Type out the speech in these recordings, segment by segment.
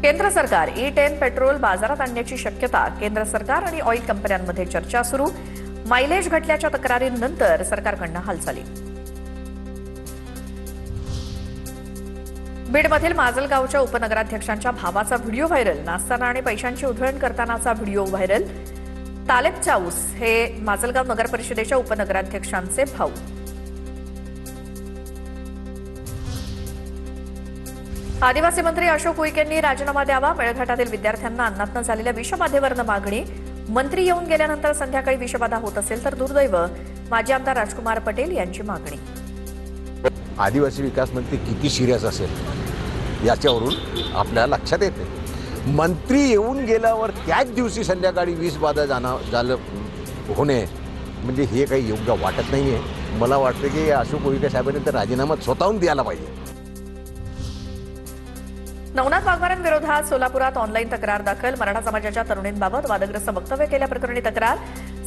केंद्र सरकार E10 petrol बाजारात आणण्याची शक्यता. केंद्र सरकार आणि ऑइल कंपन्यांमध्ये चर्चा सुरू. मायलेज घटल्याच्या तक्रारींनंतर सरकारकडून हालचाली. बीडमधील माजलगावच्या उपनगराध्यक्षांच्या भावाचा व्हिडिओ व्हायरल. नाचताना आणि पैशांची उधळण करतानाचा व्हिडिओ व्हायरल. तालेब चाऊस हे माजलगाव नगर परिषदेच्या उपनगराध्यक्षांचे भाऊ. आदिवासी मंत्री अशोक उईकेंनी राजीनामा द्यावा. मेळघाटातील विद्यार्थ्यांना अन्नातनं झालेल्या विषबाधेवरनं मागणी. मंत्री येऊन गेल्यानंतर संध्याकाळी विषबाधा होत असेल तर दुर्दैव. माजी आमदार राजकुमार पटेल यांची मागणी. आदिवासी विकास मंत्री किती सिरियस असेल याच्यावरून आपल्याला लक्षात येते. मंत्री येऊन गेल्यावर त्याच दिवशी संध्याकाळी विषबाधा झालं होणे म्हणजे हे काही योग्य वाटत नाही आहे. मला वाटतं की अशोक उईके साहेबांनी तर राजीनामा स्वतःहून द्यायला पाहिजे. नवनाथ वाघमारेंविरोधात सोलापुरात ऑनलाईन तक्रार दाखल. मराठा समाजाच्या तरुणींबाबत वादग्रस्त वक्तव्य केल्याप्रकरणी तक्रार.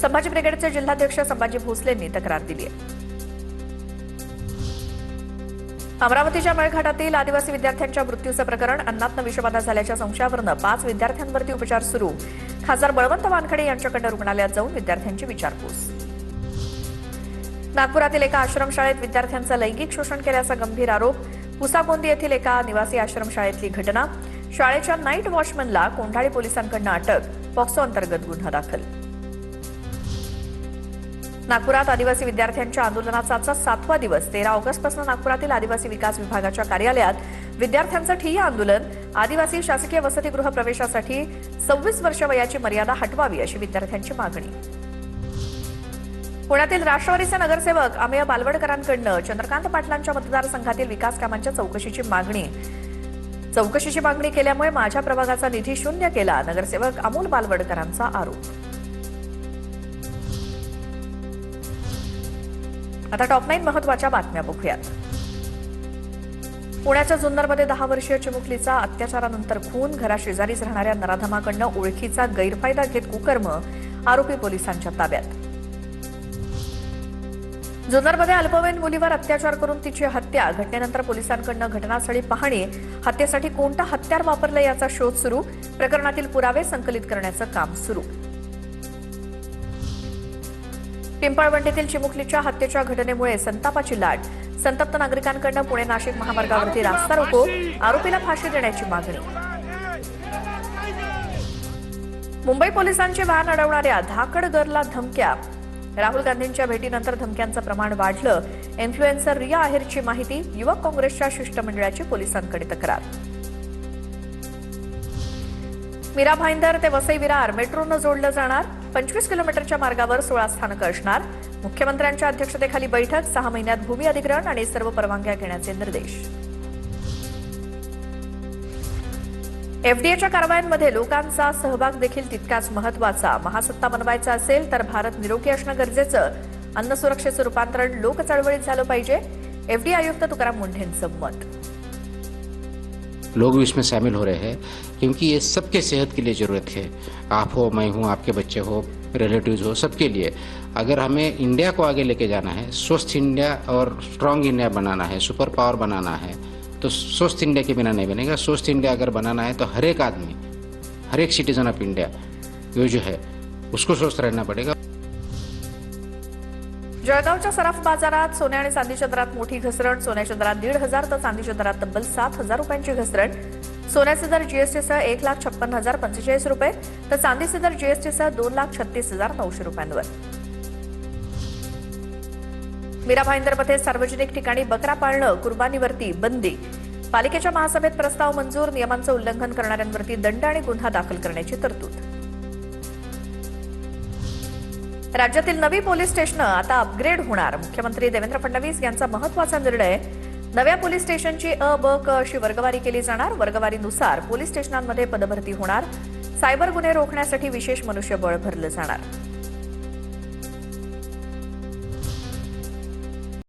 संभाजी ब्रिगेडचे जिल्हाध्यक्ष संभाजी भोसलेंनी तक्रार दिली आहे. अमरावतीच्या मेळघाटातील आदिवासी विद्यार्थ्यांच्या मृत्यूचं प्रकरण. अन्नातनं विषबाधा झाल्याच्या संशयावरनं 5 विद्यार्थ्यांवरती उपचार सुरू. खासदार बळवंत वानखडे यांच्याकडे रुग्णालयात जाऊन विद्यार्थ्यांची विचारपूस. नागपुरातील एका आश्रमशाळेत विद्यार्थ्यांचं लैंगिक शोषण केल्याचा गंभीर आरोप. पुसागोंदी येथील एका निवासी आश्रमशाळेतली घटना. शाळेच्या नाईट वॉचमनला कोंढाळी पोलिसांकडून अटक. पॉक्सो अंतर्गत गुन्हा दाखल. नागपुरात आदिवासी विद्यार्थ्यांच्या आंदोलनाचा आजचा 7वा दिवस. 13 ऑगस्टपासून नागपुरातील आदिवासी विकास विभागाच्या कार्यालयात विद्यार्थ्यांचं ठिय्या आंदोलन. आदिवासी शासकीय वसतिगृह प्रवेशासाठी 26 वर्ष वयाची मर्यादा हटवावी अशी विद्यार्थ्यांची मागणी. पुण्यातील राष्ट्रवादीचे नगरसेवक अमेय बालवडकरांकडून चंद्रकांत पाटलांच्या मतदारसंघातील विकास कामांच्या चौकशीची मागणी केल्यामुळे माझ्या प्रभागाचा निधी शून्य केला. नगरसेवक अमोल बालवडकरांचा आरोप. आता टॉप 9 महत्वाच्या बातम्या बघूयात. पुण्याच्या जुन्नरमध्ये 10 वर्षीय चिमुकलीचा अत्याचारानंतर खून. घराशेजारीच राहणाऱ्या नराधमाकडून ओळखीचा गैरफायदा घेत कुकर्म. आरोपी पोलिसांच्या ताब्यात. जुन्नरमध्ये अल्पवयीन मुलीवर अत्याचार करून तिची हत्या. घटनेनंतर पोलिसांकडून घटनास्थळी पाहणी. हत्येसाठी कोणतं हत्यार वापरलं याचा शोध सुरू. प्रकरणातील पुरावे संकलित करण्याचं काम सुरू. पिंपळवंडीतील चिमुकलीच्या हत्येच्या घटनेमुळे संतापाची लाट. संतप्त नागरिकांकडून पुणे नाशिक महामार्गावरती रास्ता रोको. आरोपीला फाशी देण्याची मागणी. मुंबई पोलिसांची व्हॅन अडवणाऱ्या धाकड गर्लला धमक्या. राहुल गांधींच्या भेटीनंतर धमक्यांचं प्रमाण वाढलं. इन्फ्लुएन्सर रिया आहेरची माहिती. युवक काँग्रेसच्या शिष्टमंडळाची पोलिसांकडे तक्रार. मीरा भाईंदर ते वसई विरार मेट्रोनं जोडलं जाणार. 25 किलोमीटरच्या मार्गावर 16 स्थानकं असणार. मुख्यमंत्र्यांच्या अध्यक्षतेखाली बैठक. 6 महिन्यात भूमी अधिग्रहण आणि सर्व परवानग्या घेण्याचे निर्देश. एफडीएच्या कारवायांमध्ये लोकांचा सहभाग देखील तितकाच महत्वाचा. महासत्ता बनवायचा असेल तर भारत निरोगी असणं गरजेचं. अन्न सुरक्षेचं रूपांतरण लोक चळवळीत झालं पाहिजे. एफडीए आयुक्त तुकाराम मुंढेंचं मत. लोग भी इसमें शामिल हो रहे हैं क्योंकि ये सबके सेहत के लिए ज़रूरत है. आप हो, मैं हूँ, आपके बच्चे हो, रिलेटिव्स हो, सबके लिए. अगर हमें इंडिया को आगे लेके जाना है, स्वस्थ इंडिया और स्ट्रांग इंडिया बनाना है, सुपर पावर बनाना है, तो स्वस्थ इंडिया के बिना नहीं बनेगा. स्वस्थ इंडिया अगर बनाना है तो हर एक आदमी, हर एक सिटीजन ऑफ इंडिया ये जो है उसको स्वस्थ रहना पड़ेगा. जळगावच्या सराफ बाजारात सोन्या आणि चांदीच्या दरात मोठी घसरण. सोन्याच्या दरात 1,500 तर चांदीच्या दरात तब्बल 7,000 रुपयांची घसरण. सोन्याचे दर जीएसटीसह 1,56,045 रुपये तर चांदीचे दर जीएसटीसह 2,36,900 रुपयांवर. मीरा भाईंदरमध्ये सार्वजनिक ठिकाणी बकरा पाळणं कुर्बानीवरती बंदी. पालिकेच्या महासभेत प्रस्ताव मंजूर. नियमांचं उल्लंघन करणाऱ्यांवरती दंड आणि गुन्हा दाखल करण्याची तरतूद. राज्यातील नवी पोलीस स्टेशनं आता अपग्रेड होणार. मुख्यमंत्री देवेंद्र फडणवीस यांचा महत्वाचा निर्णय. नव्या पोलीस स्टेशनची अ, ब, क अशी वर्गवारी केली जाणार. वर्गवारीनुसार पोलीस स्टेशनांमध्ये पदभरती होणार. सायबर गुन्हे रोखण्यासाठी विशेष मनुष्यबळ भरलं जाणार.